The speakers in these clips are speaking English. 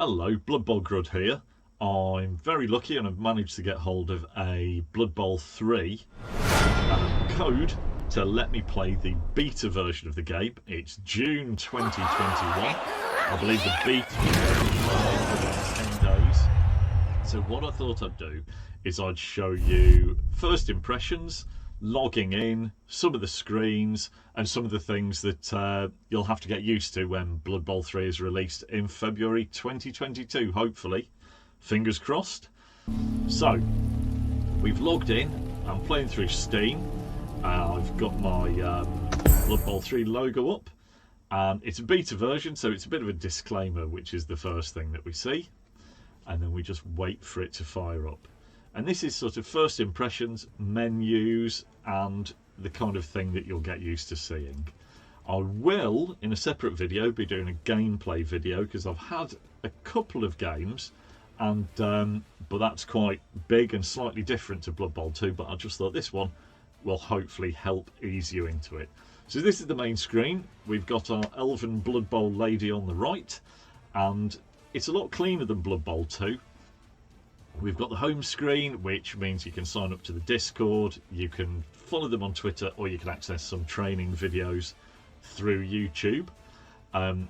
Hello, Blood Bowl Grud here. I'm very lucky and I've managed to get hold of a Blood Bowl 3 code to let me play the beta version of the game. It's June 2021. I believe the beta is 10 days. So what I thought I'd do is I'd show you first impressions, logging in, some of the screens and some of the things that you'll have to get used to when Blood Bowl 3 is released in February 2022, hopefully. Fingers crossed. So, we've logged in. I'm playing through Steam. I've got my Blood Bowl 3 logo up. It's a beta version, so it's a bit of a disclaimer, which is the first thing that we see. And then we just wait for it to fire up. And this is sort of first impressions, menus, and the kind of thing that you'll get used to seeing. I will, in a separate video, be doing a gameplay video because I've had a couple of games, and but that's quite big and slightly different to Blood Bowl 2, but I just thought this one will hopefully help ease you into it. So this is the main screen. We've got our Elven Blood Bowl lady on the right, and it's a lot cleaner than Blood Bowl 2. We've got the home screen, which means you can sign up to the Discord, you can follow them on Twitter, or you can access some training videos through YouTube.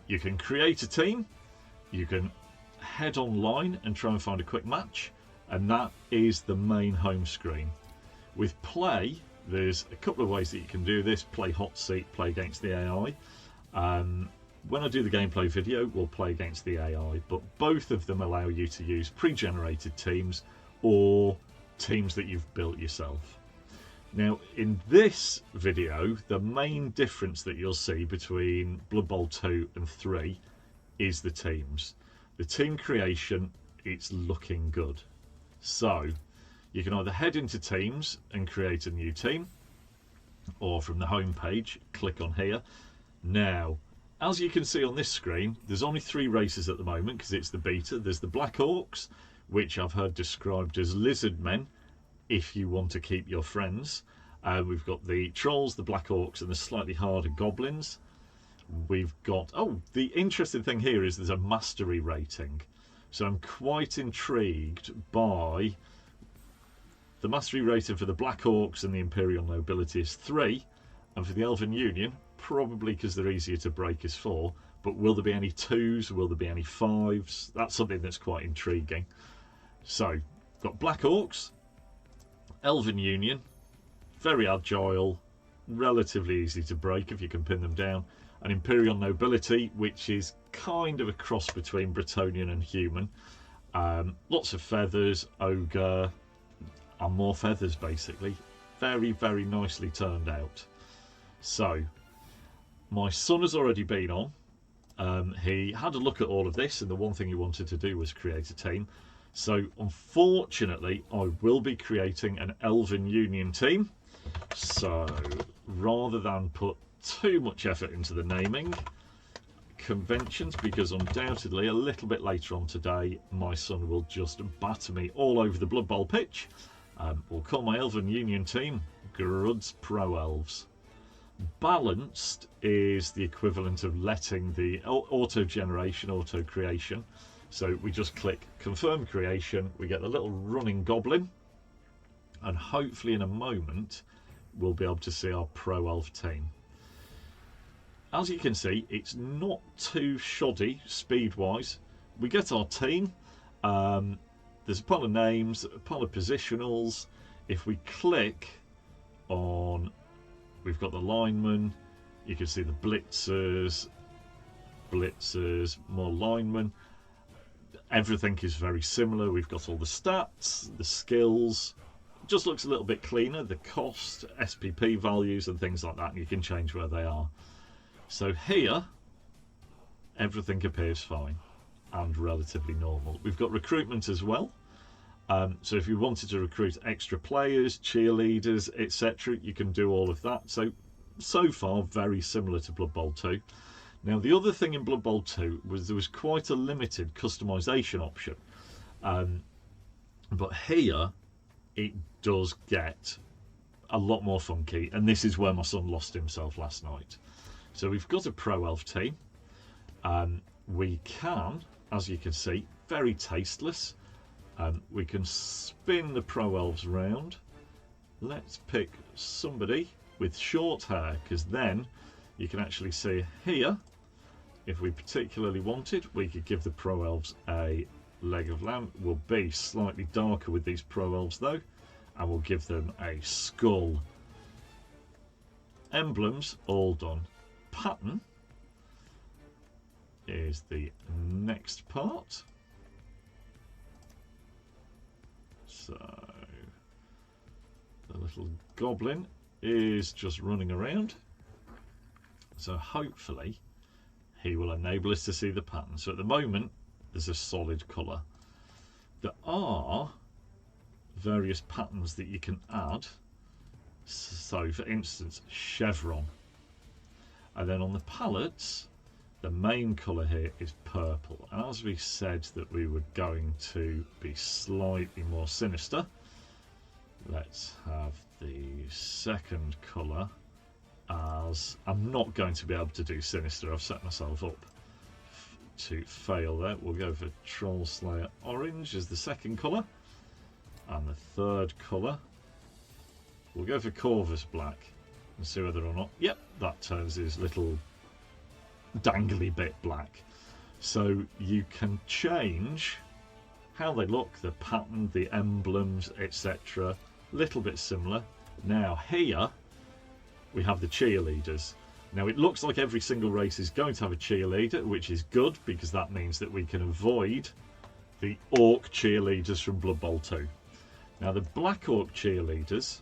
You can create a team, you can head online and try and find a quick match, and that is the main home screen. With play, there's a couple of ways that you can do this. Play hot seat, play against the AI. When I do the gameplay video, we'll play against the AI, but both of them allow you to use pre-generated teams or teams that you've built yourself. Now, in this video, the main difference that you'll see between Blood Bowl 2 and 3 is the teams. The team creation, it's looking good. So, you can either head into teams and create a new team, or from the home page, click on here. Now, as you can see on this screen, there's only 3 races at the moment because it's the beta. There's the Black Orcs, which I've heard described as lizard men, if you want to keep your friends. We've got the Trolls, the Black Orcs, and the slightly harder Goblins. We've got... Oh, the interesting thing here is there's a mastery rating. So I'm quite intrigued by... The mastery rating for the Black Orcs and the Imperial Nobility is 3, and for the Elven Union, probably because they're easier to break, is 4. But will there be any 2s? Will there be any 5s? That's something that's quite intriguing. So, got Black Orcs, Elven Union, very agile, relatively easy to break if you can pin them down, and Imperial Nobility, which is kind of a cross between Bretonnian and human. Lots of feathers, ogre, and more feathers basically. Very, very nicely turned out. So, my son has already been on. He had a look at all of this, and the one thing he wanted to do was create a team. So, unfortunately, I will be creating an Elven Union team. So, rather than put too much effort into the naming conventions, because undoubtedly a little bit later on today, my son will just batter me all over the Blood Bowl pitch. We'll call my Elven Union team Grud's Pro Elves. Balanced is the equivalent of letting the auto generation, auto creation. So we just click confirm creation, we get the little running goblin, and hopefully in a moment we'll be able to see our Pro Elf team. As you can see, it's not too shoddy speed wise. We get our team. There's a pile of names, a pile of positionals. If we click on, we've got the linemen, you can see the blitzers, more linemen. Everything is very similar. We've got all the stats, the skills. It just looks a little bit cleaner. The cost, SPP values and things like that, and you can change where they are. So here, everything appears fine and relatively normal. We've got recruitment as well. So if you wanted to recruit extra players, cheerleaders, etc., you can do all of that. So far, very similar to Blood Bowl 2. Now, the other thing in Blood Bowl 2 was there was quite a limited customization option. But here, it does get a lot more funky, and this is where my son lost himself last night. So we've got a Pro Elf team. We can as you can see, very tasteless. We can spin the Pro Elves round. Let's pick somebody with short hair, because then you can actually see here, if we particularly wanted, we could give the Pro Elves a leg of lamb. We'll be slightly darker with these Pro Elves though, and we'll give them a skull. Emblems all done. Pattern is the next part. So the little goblin is just running around. So hopefully he will enable us to see the pattern. So at the moment there's a solid colour. There are various patterns that you can add. So for instance, chevron. And then on the palettes, the main colour here is purple. And as we said that we were going to be slightly more sinister, let's have the second colour as... I'm not going to be able to do sinister. I've set myself up to fail there. We'll go for Troll Slayer orange as the second colour. And the third colour, we'll go for Corvus black and see whether or not... Yep, that turns his little dangly bit black. So you can change how they look, the pattern, the emblems, etc. Little bit similar. Now here we have the cheerleaders. Now it looks like every single race is going to have a cheerleader, which is good because that means that we can avoid the orc cheerleaders from Blood Bowl 2. Now the black orc cheerleaders,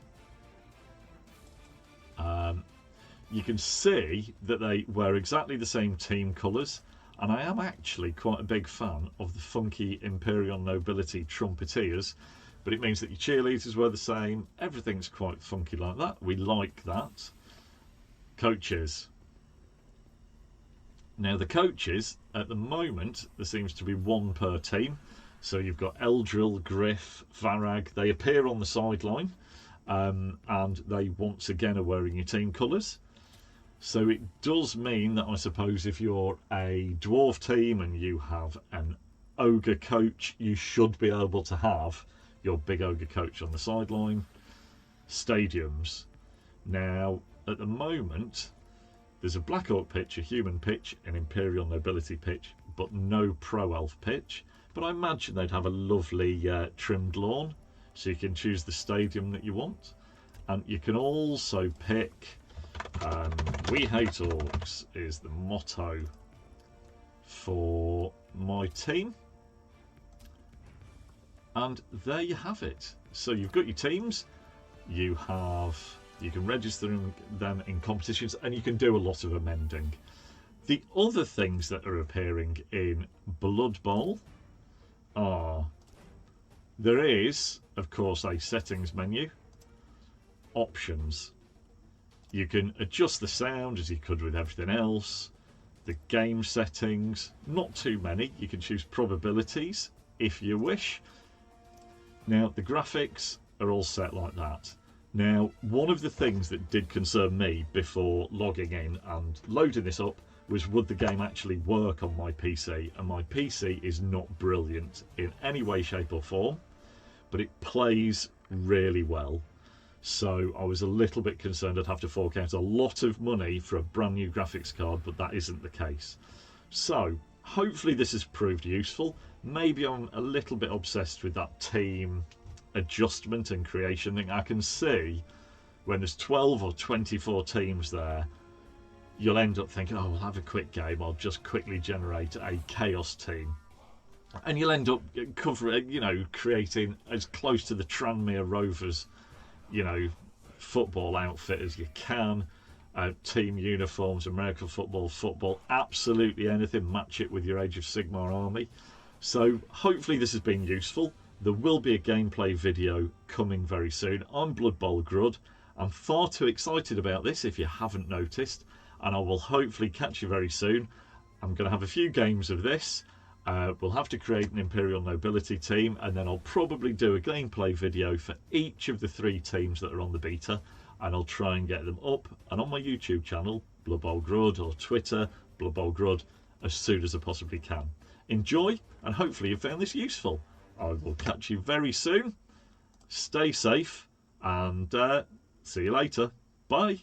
you can see that they wear exactly the same team colours, and I am actually quite a big fan of the funky Imperial Nobility trumpeteers, but it means that your cheerleaders wear the same. Everything's quite funky like that. We like that. Coaches. Now the coaches, at the moment, there seems to be one per team. So you've got Eldril, Griff, Varag. They appear on the sideline, and they once again are wearing your team colours. So it does mean that I suppose if you're a dwarf team and you have an ogre coach, you should be able to have your big ogre coach on the sideline. Stadiums. Now, at the moment, there's a Black Orc pitch, a human pitch, an Imperial Nobility pitch, but no Pro Elf pitch. But I imagine they'd have a lovely trimmed lawn, so you can choose the stadium that you want. And you can also pick We Hate Orcs is the motto for my team. And there you have it. So you've got your teams, you can register them in competitions, and you can do a lot of amending. The other things that are appearing in Blood Bowl are, there is, of course, a settings menu, options. You can adjust the sound as you could with everything else. The game settings, not too many. You can choose probabilities if you wish. Now, the graphics are all set like that. Now, one of the things that did concern me before logging in and loading this up was, would the game actually work on my PC? And my PC is not brilliant in any way, shape or form, but it plays really well. So I was a little bit concerned I'd have to fork out a lot of money for a brand new graphics card, but that isn't the case. So hopefully this has proved useful. Maybe I'm a little bit obsessed with that team adjustment and creation thing. I can see when there's 12 or 24 teams there, you'll end up thinking, oh, we'll have a quick game, I'll just quickly generate a chaos team. And you'll end up covering, creating as close to the Tranmere Rovers, football outfit as you can. Team uniforms, American football, absolutely anything, match it with your Age of Sigmar army. So hopefully this has been useful. There will be a gameplay video coming very soon. I'm Blood Bowl Grud. I'm far too excited about this if you haven't noticed, and I will hopefully catch you very soon. I'm going to have a few games of this. We'll have to create an Imperial Nobility team, and then I'll probably do a gameplay video for each of the 3 teams that are on the beta, and I'll try and get them up and on my YouTube channel, Blood Bowl Grud, or Twitter, Blood Bowl Grud, as soon as I possibly can. Enjoy, and hopefully you found this useful. I will catch you very soon. Stay safe, and see you later. Bye.